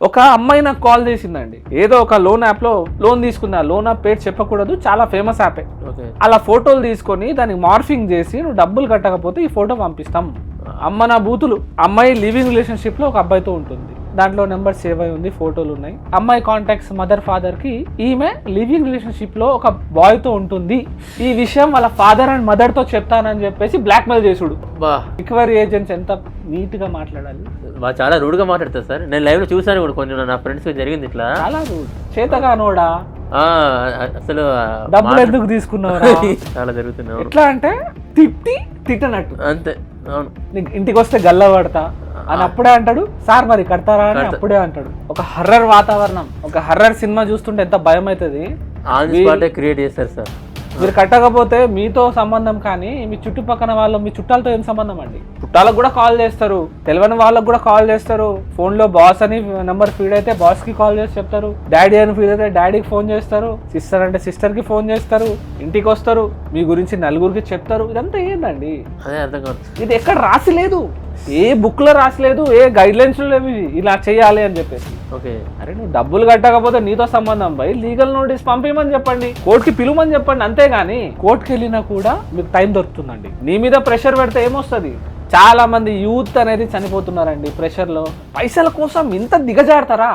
ఒక అమ్మాయి నాకు కాల్ చేసిందండి. ఏదో ఒక లోన్ యాప్ లో లోన్ తీసుకుంది. ఆ లోన్ యాప్ పేరు చెప్పకూడదు, చాలా ఫేమస్ యాపే. అలా ఫోటోలు తీసుకొని దానికి మార్ఫింగ్ చేసి నువ్వు డబ్బులు కట్టకపోతే ఈ ఫోటో పంపిస్తాం. అమ్మ నా బూతులు. అమ్మాయి లివింగ్ రిలేషన్షిప్ లో ఒక అబ్బాయితో ఉంటుంది. దాంట్లో నెంబర్ సేవ్ అయి ఉంది, ఫోటోలు ఉన్నాయి. అమ్మాయి కాంటాక్ట్స్ మదర్ ఫాదర్ కి ఈమె లివింగ్ రిలేషన్షిప్ లో ఒక బాయ్ తో ఉంటుంది. ఈ విషయం వాళ్ళ ఫాదర్ అండ్ మదర్ తో చెప్తానని చెప్పేసి బ్లాక్ మెయిల్ చేసుడు. రికవరీ ఏజెంట్స్ ఎంత నీట్ గా మాట్లాడాలి. చాలా రూడ్ గా మాట్లాడతారు సార్. నేను లైవ్ లో చూసాను కూడా కొన్ని నా ఫ్రెండ్స్ జరిగింది ఇట్లా. చాలా రూడ్. చేతగానోడా అసలు డబ్బులు ఎందుకు తీసుకున్నావు చాలా జరుగుతున్నాయి. ఎట్లా అంటే తిట్టనట్టు అంతే. అవును, నీకు ఇంటికి వస్తే గల్ల పడతా అని అప్పుడే అంటాడు. సార్ మరి కడతారా అని అప్పుడే అంటాడు. ఒక హర్రర్ వాతావరణం, ఒక హర్రర్ సినిమా చూస్తుంటే ఎంత భయం అవుతుంది. క్రియేట్ చేస్తారు సార్. మీరు కట్టకపోతే మీతో సంబంధం కానీ మీ చుట్టుపక్కల వాళ్ళు, మీ చుట్టాలతో ఏం సంబంధం అండి? చుట్టాలకు కూడా కాల్ చేస్తారు, తెలియని వాళ్ళకు కూడా కాల్ చేస్తారు. ఫోన్ లో బాస్ అని నెంబర్ ఫీడ్ అయితే బాస్ కి కాల్ చేసి చెప్తారు. డాడీ అని ఫీడ్ అయితే డాడీకి ఫోన్ చేస్తారు. సిస్టర్ అంటే సిస్టర్ కి ఫోన్ చేస్తారు. ఇంటికి వస్తారు, మీ గురించి నలుగురికి చెప్తారు. ఇదంతా ఏందండి? అదే అర్థం కాదు. ఇది ఎక్కడ రాసి లేదు, ఏ బుక్ లో రాసలేదు, ఏ గైడ్ లైన్స్ లో లేవు ఇలా చేయాలి అని చెప్పేసి. ఓకే, అరే నువ్వు డబ్బులు కట్టకపోతే నీతో సంబంధం పై లీగల్ నోటీస్ పంపించమని చెప్పండి, కోర్టుకి పిలువమని చెప్పండి. అంతేగాని కోర్టుకి వెళ్ళినా కూడా మీకు టైం దొరుకుతుందండి. నీ మీద ప్రెషర్ పెడితే ఏమొస్తుంది? చాలా మంది యూత్ అనేది చనిపోతున్నారండి ప్రెషర్ లో. పైసల కోసం ఇంత దిగజాడతారా?